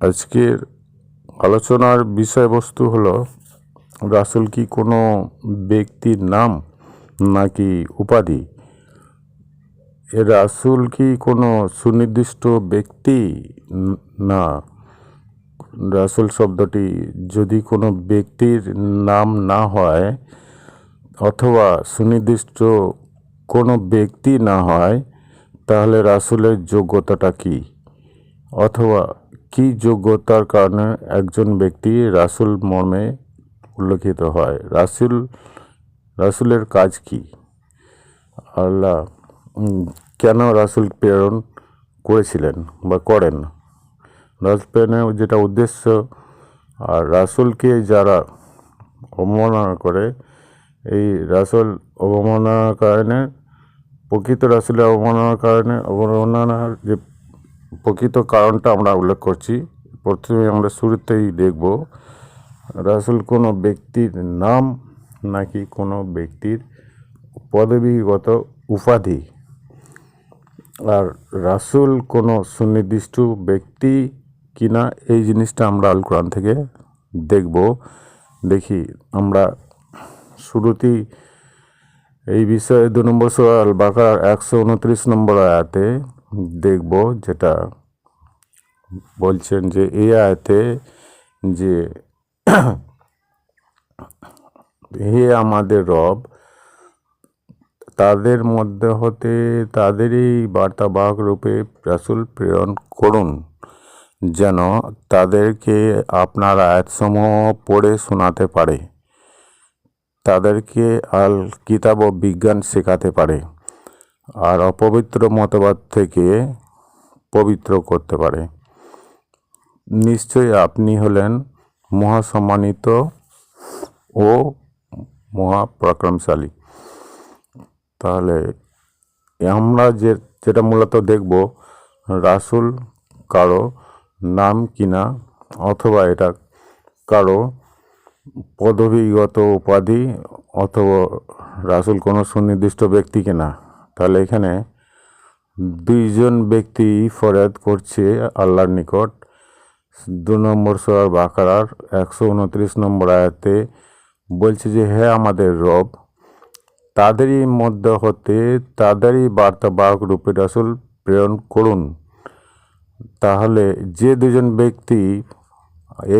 আজকের আলোচনার বিষয়বস্তু হলো রাসূল কি কোনো ব্যক্তির নাম নাকি উপাধি? রাসূল কি কোনো সুনির্দিষ্ট ব্যক্তি? না, রাসূল শব্দটি যদি কোনো ব্যক্তির নাম না হয় অথবা সুনির্দিষ্ট কোনো ব্যক্তি না হয়, তাহলে রাসূলের যোগ্যতাটা কী? অথবা কী যোগ্যতার কারণে একজন ব্যক্তি রাসূল মর্মে উল্লেখিত হয়? রাসূলের কাজ কী? আল্লাহ কেন রাসূল প্রেরণ করেছিলেন বা করেন? রাসূল প্রেরণের যেটা উদ্দেশ্য, আর রাসূলকে যারা অবমাননা করে, এই রাসূল অবমাননার কারণে, প্রকৃত রাসূলের অবমাননার যে প্রকৃত কারণটা আমরা উল্লেখ করছি। প্রথমে আমরা শুরুতেই দেখব রাসূল কোনো ব্যক্তির নাম নাকি কোনো ব্যক্তির পদবীগত উপাধি। আর রাসূল কোনো সুনির্দিষ্ট ব্যক্তি কিনা, এই জিনিসটা আমরা আল কোরআন থেকে দেখব। দেখি আমরা শুরুতেই এই বিষয়ে 2 নম্বর সূরা আল বাকারার 129 নম্বর আয়াতে দেখব, যেটা বলছেন যে এই আয়াতে যে হে আমাদের রব, তাদের মধ্যে হতে তাদেরই বার্তাবাহক রূপে রাসূল প্রেরণ করুন, যেন তাদেরকে আপনার আয়াতসমূহ পড়ে শোনাতে পারে, তাদেরকে আল কিতাব ও বিজ্ঞান শেখাতে পারে, আর অপবিত্র মতবাদ থেকে পবিত্র করতে পারে। নিশ্চয়ই আপনি হলেন মহাসম্মানিত ও মহাপরাক্রমশালী। তাহলে আমরা যেটা মূলত দেখব, রাসূল কারো নাম কিনা অথবা এটা কারো পদবীগত উপাধি, অথবা রাসূল কোনো সুনির্দিষ্ট ব্যক্তি কিনা। তাহলে এখানে দুইজন ব্যক্তি ফরিয়াদ করছে আল্লাহর নিকট। 2 নম্বর সূরা বাকারার 129 নম্বর আয়াতে বলছে যে হে আমাদের রব, তাদেরই মধ্যে হতে তাদেরই বার্তাবাহক রূপে রাসূল প্রেরণ করুন। তাহলে যে দুজন ব্যক্তি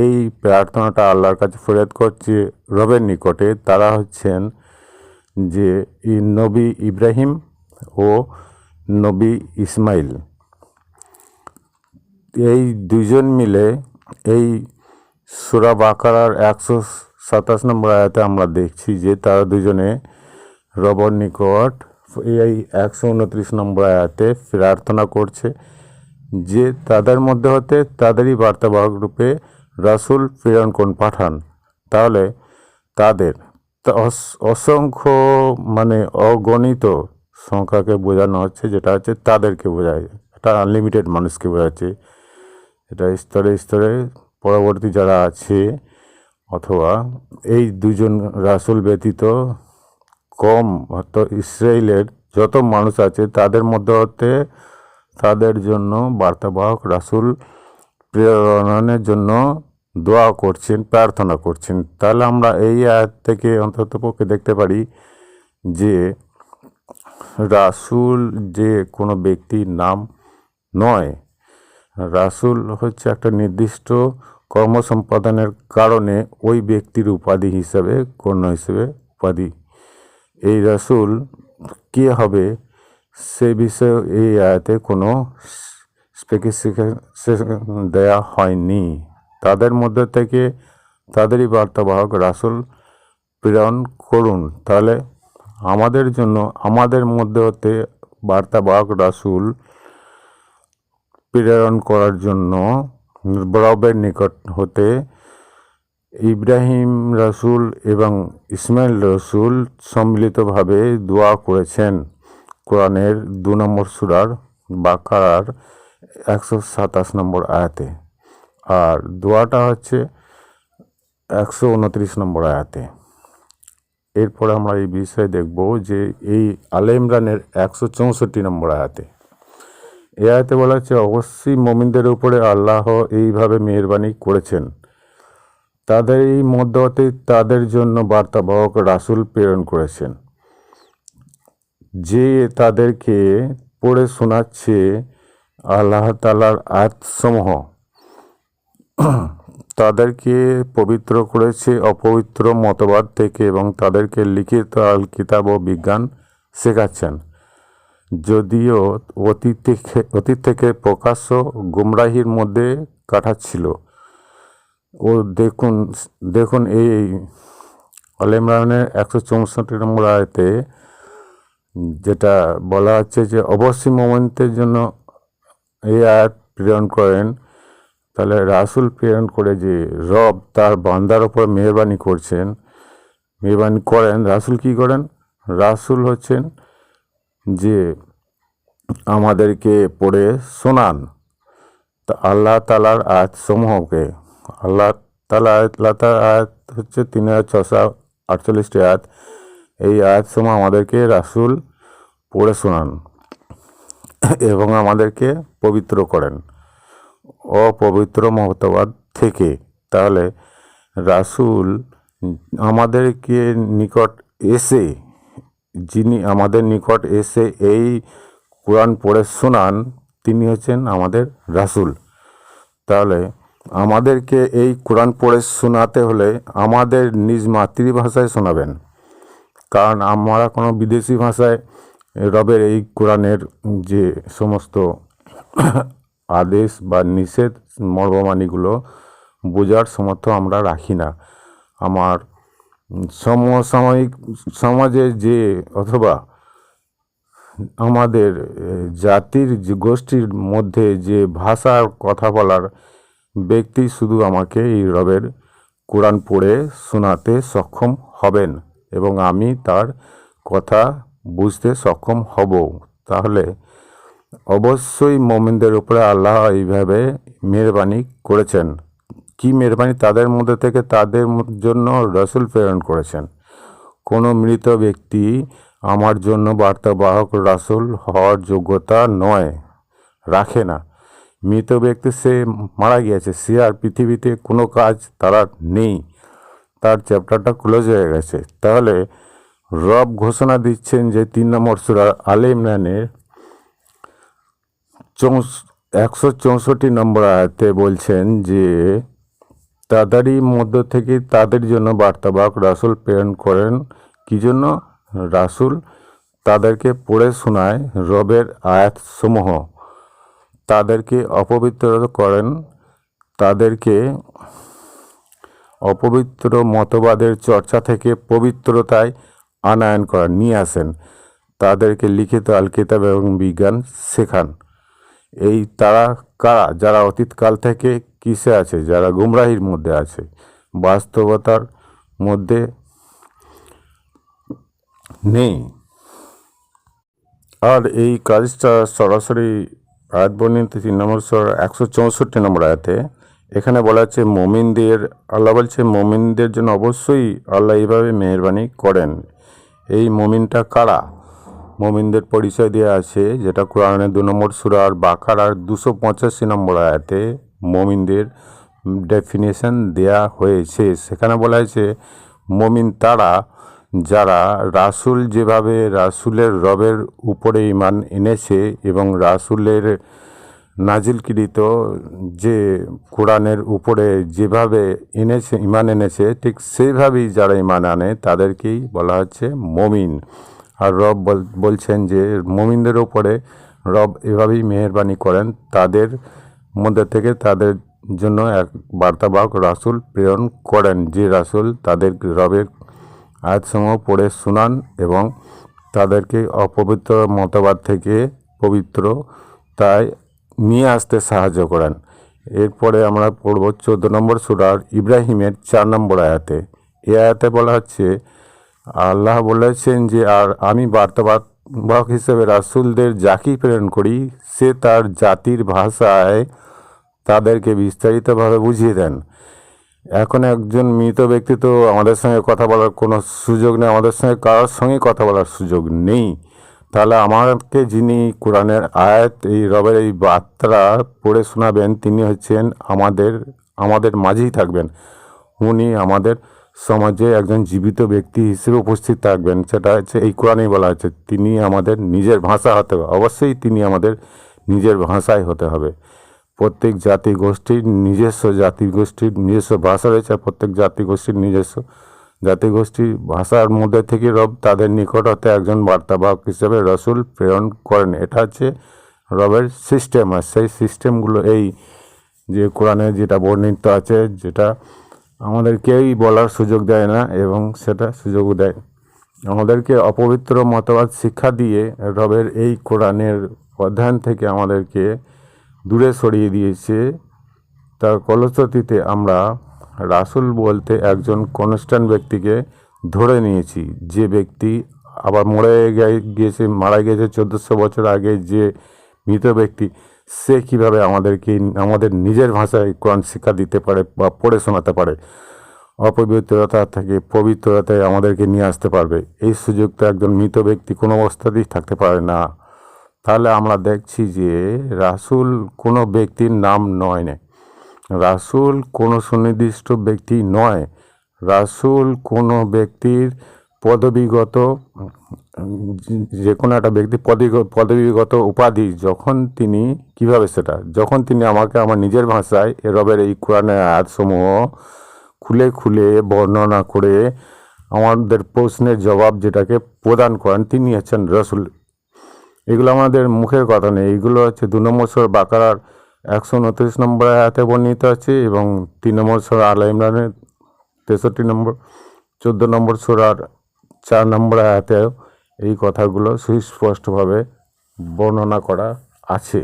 এই প্রার্থনাটা আল্লাহর কাছে ফরিয়াদ করছে রবের নিকটে, তারা হচ্ছেন যে নবী ইব্রাহিম ও নবী ইসমাইল। এই দুজন মিলে এই সূরা বাকারার 127 নম্বর আয়াতে আমরা দেখছি যে তারা দুজনে রবের নিকট এই 129 নম্বর আয়াতে প্রার্থনা করছে যে তাদের মধ্যে হতে তাদেরই বার্তাবাহক রূপে রাসূল প্রেরণ করুন, পাঠান। তাহলে তাদের অসংখ্য মানে অগণিত সংখ্যাকে বোঝানো হচ্ছে, যেটা হচ্ছে তাদেরকে বোঝায়, এটা আনলিমিটেড মানুষকে বোঝাচ্ছে। এটা স্তরে স্তরে পরবর্তী যারা আছে, অথবা এই দুজন রাসূল ব্যতীত কম হয়তো ইসরায়েলের যত মানুষ আছে তাদের মধ্যে হতে তাদের জন্য বার্তাবাহক রাসূল প্রেরণের জন্য দোয়া করছেন, প্রার্থনা করছেন। তাহলে আমরা এই আয়াত থেকে অন্ততপক্ষে দেখতে পারি যে রাসূল যে কোনো ব্যক্তির নাম নয়, রাসূল হচ্ছে একটা নির্দিষ্ট কর্ম সম্পাদনের কারণে ওই ব্যক্তির উপাধি হিসাবে, গণ্য হিসেবে উপাধি। এই রাসূল কে হবে সে বিষয়ে এই আয়াতে কোনো স্পেসিফিকেশন দেয়া হয়নি। তাদের মধ্যে থেকে তাদেরই বার্তাবাহক রাসূল প্রেরণ করুন। তাহলে আমাদের জন্য আমাদের মধ্যে হতে বার্তাবাহক রাসূল প্রেরণ করার জন্য রবের নিকট হতে ইব্রাহিম রাসূল এবং ইসমাইল রাসূল সম্মিলিতভাবে দোয়া করেছেন কোরআনের 2 নম্বর সূরার বাকারার 127 নম্বর আয়াতে। আর দোয়াটা হচ্ছে 129 নম্বর আয়াতে। এরপরে আমরা এই বিষয়ে দেখব যে এই আলে ইমরানের 164 নম্বর আয়াতে এ আয়াতে বলা হচ্ছে অবশ্যই মুমিনদের উপরে আল্লাহ এইভাবে মেহেরবানি করেছেন, তাদের এই মধ্যে তাদের জন্য বার্তাবাহক রাসূল প্রেরণ করেছেন, যে তাদেরকে পড়ে শোনাচ্ছে আল্লাহ তাআলার আয়াতসমূহ, তাদেরকে পবিত্র করেছে অপবিত্র মতবাদ থেকে এবং তাদেরকে লিখিত আল কিতাব ও বিজ্ঞান শেখাচ্ছেন। যদিও অতীত থেকে প্রকাশ্য গুমরাহির মধ্যে কাটাচ্ছিল। ও দেখুন এই আল ইমরানের 164 নম্বর আয়াতে যেটা বলা হচ্ছে যে অবশ্যই মুমিনদের জন্য এই আয়াত প্রেরণ করেন। তাহলে রাসূল প্রেরণ করে যে রব তার বান্দার ওপর মেহেরবানি করেন। রাসূল কি করেন? রাসূল হচ্ছেন যে আমাদেরকে পড়ে শোনান আল্লাহ তাআলার আয়াতসমূহকে। আল্লাহ তাআলার আয়াত হচ্ছে 3648টি আয়াত। এই আয়াতসমূহ আমাদেরকে রাসূল পড়ে শোনান এবং আমাদেরকে পবিত্র করেন অপবিত্র মতবাদ থেকে। তাহলে রাসূল আমাদেরকে নিকট এসে যিনি আমাদের নিকট এসে এই কোরআন পড়ে শোনান, তিনি হচ্ছেন আমাদের রাসূল। তাহলে আমাদেরকে এই কোরআন পড়ে শোনাতে হলে আমাদের নিজ মাতৃভাষায় শোনাবেন, কারণ আমরা কোনো বিদেশি ভাষায় রবের এই কোরআনের যে সমস্ত আদেশ বা নিষেধ মর্মবাণীগুলো বোঝার সামর্থ্য আমরা রাখি না। আমার সমসাময়িক সমাজে যে অথবা আমাদের জাতির যে গোষ্ঠীর মধ্যে যে ভাষার কথা বলার ব্যক্তি শুধু আমাকে এই রবের কোরআন পড়ে শোনাতে সক্ষম হবেন এবং আমি তার কথা বুঝতে সক্ষম হব। তাহলে অবশ্যই মুমিনদের উপরে আল্লাহ এইভাবে মেহেরবানি করেছেন। কি মেহেরবানি? তাদের মধ্যে থেকে তাদের জন্য রাসূল প্রেরণ করেছেন। কোনো মৃত ব্যক্তি আমার জন্য বার্তাবাহক রাসূল হওয়ার যোগ্যতা রাখে না। মৃত ব্যক্তি সে মারা গিয়েছে, সে আর পৃথিবীতে কোনো কাজ তারা নেই, তার চ্যাপ্টারটা ক্লোজ হয়ে গেছে। তাহলে রব ঘোষণা দিচ্ছেন যে 3 নম্বর সূরা আলে ইমরানের 164 নম্বর আয়াতে বলছেন যে তাদেরই মধ্য থেকে তাদের জন্য বার্তাবাহক রাসূল প্রেরণ করেন। কি জন্য? রাসূল তাদেরকে পড়ে শোনায় রবের আয়াতসমূহ, তাদেরকে অপবিত্র করেন, তাদেরকে অপবিত্র মতবাদের চর্চা থেকে পবিত্রতায় আনয়ন করেন, নিয়ে আসেন, তাদেরকে লিখিত আল কিতাব এবং বিজ্ঞান শেখান। এই তারা কারা? যারা অতীতকাল থেকে কিসে আছে? যারা গুমরাহির মধ্যে আছে, বাস্তবতার মধ্যে নেই। আর এই কাজটা সরাসরি আয়াত বর্ণিত 3 নম্বর সূরা 164 নম্বর আয়াতে এখানে বলা হচ্ছে মুমিনদের, আল্লাহ বলছে মুমিনদের জন্য অবশ্যই আল্লাহ এইভাবে মেহেরবানি করেন। এই মুমিনটা কারা? মুমিনদের পরিচয় দেওয়া আছে, যেটা কোরআনের 2 নম্বর সূরার বাকারার 285 নম্বর আয়াতে মুমিনদের ডেফিনেশন দেয়া হয়েছে। সেখানে বলা হয়েছে মুমিন তারা যারা রাসূল যেভাবে রাসূলের রবের উপরে ঈমান এনেছে এবং রাসূলের নাজিলকৃত যে কোরআনের উপরে যেভাবে ঈমান এনেছে, ঠিক সেইভাবেই যারা ঈমান আনে তাদেরকেই বলা হচ্ছে মুমিন। আর রব বলছেন যে মুমিনদের উপরে রব এভাবেই মেহেরবানি করেন, তাদের মধ্যে থেকে তাদের জন্য এক বার্তাবাহক রাসূল প্রেরণ করেন, যে রাসূল তাদের রবের আয়াতসমূহ পড়ে শোনান এবং তাদেরকে অপবিত্র মতবাদ থেকে পবিত্রতায় নিয়ে আসতে সাহায্য করেন। এরপরে আমরা পড়ব 14 নম্বর সূরার ইব্রাহিমের 4 নম্বর আয়াতে। এই আয়াতে বলা হচ্ছে আল্লাহ বলেছেন যে আর আমি বার্তাবাহক হিসেবে রাসূলদের যাকেই প্রেরণ করি সে তার জাতির ভাষায় তাদেরকে বিস্তারিতভাবে বুঝিয়ে দেন। এখন একজন মৃত ব্যক্তি তো আমাদের সঙ্গে কথা বলার কোনো সুযোগ নেই, আমাদের সঙ্গে কারোর সঙ্গে কথা বলার সুযোগ নেই। তাহলে আমাকে যিনি কোরআনের আয়াত এই রবের এই বার্তা পড়ে শোনাবেন তিনি হচ্ছেন আমাদের মাঝেই থাকবেন। উনি আমাদের সমাজে একজন জীবিত ব্যক্তি হিসেবে উপস্থিত থাকবেন। সেটা হচ্ছে এই কোরআনেই বলা হচ্ছে তিনি আমাদের নিজের ভাষা হতে হবে। অবশ্যই তিনি আমাদের নিজের ভাষায় হতে হবে। প্রত্যেক জাতিগোষ্ঠীর নিজস্ব ভাষা রয়েছে। প্রত্যেক জাতিগোষ্ঠীর নিজস্ব জাতিগোষ্ঠীর ভাষার মধ্যে থেকে রব তাদের নিকট হতে একজন বার্তাবাহক হিসেবে রসুল প্রেরণ করেন। এটা হচ্ছে রবের সিস্টেম। আর সেই সিস্টেমগুলো এই যে কোরআনে যেটা বর্ণিত আছে, যেটা আমাদের কেউই বলার সুযোগ দেয় না এবং সেটা সুযোগও দেয়। আমাদেরকে অপবিত্র মতবাদ শিক্ষা দিয়ে রবের এই কোরআনের অধ্যয়ন থেকে আমাদেরকে দূরে সরিয়ে দিয়েছে। তার ফলশ্রুতিতে আমরা রাসূল বলতে একজন কনস্ট্যান্ট ব্যক্তিকে ধরে নিয়েছি, যে ব্যক্তি আবার মারা গিয়েছে 1400 বছর আগে, যে মৃত ব্যক্তি, সে কীভাবে আমাদেরকে আমাদের নিজের ভাষায় কোরআন শিক্ষা দিতে পারে বা পড়ে শোনাতে পারে, অপবিত্রতা থেকে পবিত্রতায় আমাদেরকে নিয়ে আসতে পারবে। এই সুযোগ তো একজন মৃত ব্যক্তি কোনো অবস্থাতেই থাকতে পারে না। তাহলে আমরা দেখছি যে রাসূল কোনো ব্যক্তির নাম নয় না, রাসূল কোনো সুনির্দিষ্ট ব্যক্তি নয়, রাসূল কোনো ব্যক্তির পদবিগত যে কোনো একটা ব্যক্তি পদবিগত উপাধি। যখন তিনি আমাকে আমার নিজের ভাষায় রবের এই কোরআনের আয়াতসমূহ খুলে খুলে বর্ণনা করে আমাদের প্রশ্নের জবাব যেটাকে প্রদান করেন, তিনি হচ্ছেন রসুল। এগুলো আমাদের মুখের কথা নেই, এগুলো হচ্ছে 2 নম্বর সূরা বাকারার 129 নম্বর আয়াতে বর্ণিত আছে এবং 3 নম্বর সূরা আলে ইমরানের 63 নম্বর, 14 নম্বর সূরার 4 নম্বর আয়াতেও এই কথাগুলো সুস্পষ্টভাবে বর্ণনা করা আছে।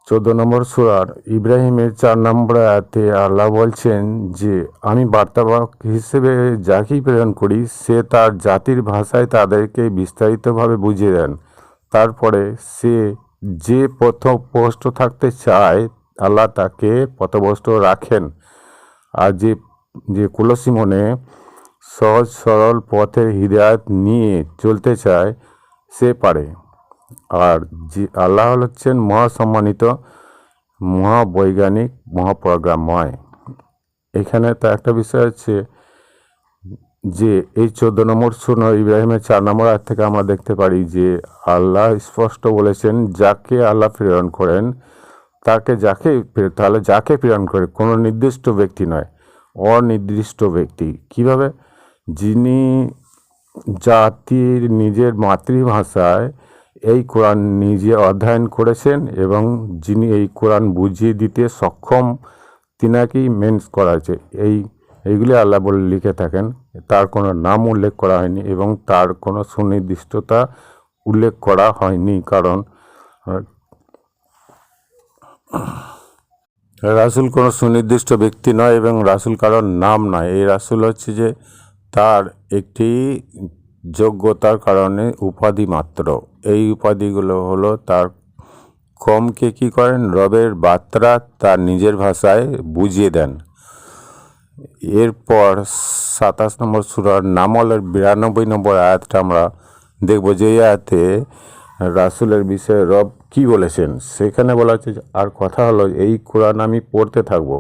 14 নম্বর সূরার ইব্রাহিমের 4 নম্বর আয়াতে আল্লাহ বলছেন যে আমি বার্তাবাহক হিসেবে যাকেই প্রেরণ করি সে তার জাতির ভাষায় তাদেরকে বিস্তারিতভাবে বুঝিয়ে দেন। তারপরে সে যে পথভ্রষ্ট থাকতে চায় আল্লাহ তাকে পথভ্রষ্ট রাখেন, আর যে কুলসী মনে সহজ সরল পথের হিদায়াত নিয়ে চলতে চায় সে পারে। আর যে আল্লাহ হচ্ছেন মহাসম্মানিত, মহাবৈজ্ঞানিক, মহাপ্রজ্ঞাময়। এখানে তো একটা বিষয় হচ্ছে যে এই 14 নম্বর সূরা ইব্রাহিমের 4 নম্বর আয়াত থেকে আমরা দেখতে পারি যে আল্লাহ স্পষ্ট বলেছেন যাকে আল্লাহ প্রেরণ করেন তাহলে যাকে প্রেরণ করে কোনো নির্দিষ্ট ব্যক্তি নয়, অনির্দিষ্ট ব্যক্তি। কিভাবে? যিনি জাতির নিজের মাতৃভাষায় এই কোরআন নিজে অধ্যয়ন করেছেন এবং যিনি এই কোরআন বুঝিয়ে দিতে সক্ষম তিনাকেই মেন্স করা হয়েছে। এইগুলি আল্লাহ বলে লিখে থাকেন। তার কোনো নাম উল্লেখ করা হয়নি এবং তার কোনো সুনির্দিষ্টতা উল্লেখ করা হয়নি, কারণ রাসূল কোনো সুনির্দিষ্ট ব্যক্তি নয় এবং রাসূল কারোর নাম নয়। এই রাসূল হচ্ছে যে তার একটি যোগ্যতার কারণে উপাধি মাত্র। এই উপাধিগুলো হলো তার কমকে কী করেন, রবের বার্তা তার নিজের ভাষায় বুঝিয়ে দেন। এরপর 27 নম্বর সূরার নামলের 92 নম্বর আয়াতটা আমরা দেখব, যে আয়াতে রাসূলের বিষয়ে রব কি বলেছেন। সেখানে বলা হচ্ছে আর কথা হলো এই কোরআন আমি পড়তে থাকব,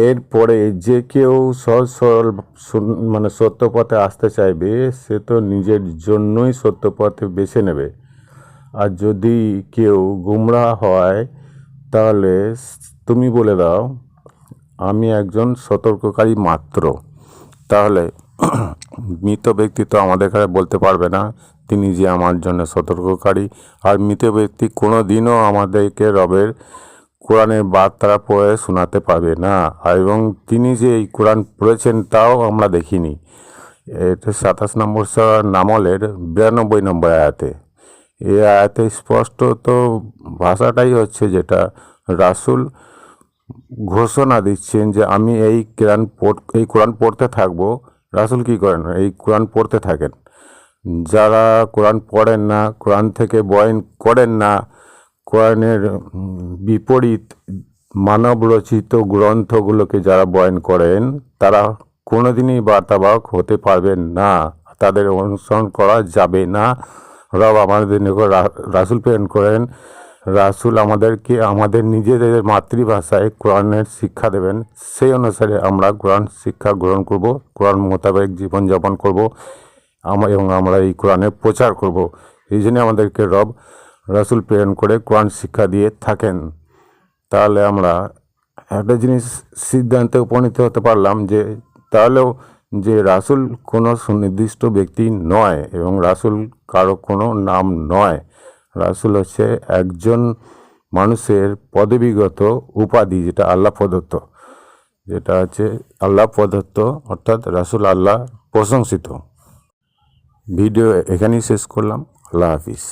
এরপরে যে কেউ সহজ সরল সত্য পথে আসতে চাইবে সে তো নিজের জন্যই সত্য পথে বেছে নেবে, আর যদি কেউ গুমরাহ হয় তাহলে তুমি বলে দাও আমি একজন সতর্ককারী মাত্র। তাহলে মৃত ব্যক্তি তো আমাদের কাছে বলতে পারবে না তিনি যে আমার জন্য সতর্ককারী, আর মৃত ব্যক্তি কোনো দিনও আমাদেরকে রবের কোরআনের বার্তা পড়ে শোনাতে পারবে না, এবং তিনি যে এই কোরআন পড়েছেন তাও আমরা দেখিনি। এটা 27 নম্বর সূরা নামলের 92 নম্বর আয়াতে। এই আয়াতে স্পষ্ট তো ভাষাটাই হচ্ছে যেটা রাসূল ঘোষণা দিচ্ছেন যে আমি এই কোরআন পড়তে থাকবো। রাসূল কী করেন? এই কোরআন পড়তে থাকেন। যারা কোরআন পড়েন না, কোরআন থেকে বয়ান করেন না, কোরআনের বিপরীত মানব রচিত গ্রন্থগুলোকে যারা বয়ান করেন তারা কোনোদিনই বার্তাবাহক হতে পারবেন না। তাদের অনুসরণ করা যাবে না। রব আমাদের নিকট রাসূল প্রেরণ করেন। রাসূল আমাদেরকে আমাদের নিজেদের মাতৃভাষায় কোরআনের শিক্ষা দেবেন। সেই অনুসারে আমরা কোরআন শিক্ষা গ্রহণ করব, কোরআন মোতাবেক জীবনযাপন করব এবং আমরা এই কোরআনের প্রচার করব। এই জন্য আমাদেরকে রব রাসূল প্রেরণ করে কোরআন শিক্ষা দিয়ে থাকেন। তাহলে আমরা একটা জিনিস সিদ্ধান্তে উপনীত হতে পারলাম যে তাহলেও যে রাসূল কোনো সুনির্দিষ্ট ব্যক্তি নয় এবং রাসূল কারো কোনো নাম নয়। রাসূল হচ্ছে একজন মানুষের পদবিগত উপাধি, যেটা আল্লাহ প্রদত্ত, যেটা হচ্ছে আল্লাহ প্রদত্ত, অর্থাৎ রাসূল আল্লাহ প্রশংসিত। ভিডিও এখানেই শেষ করলাম। আল্লাহ হাফিজ।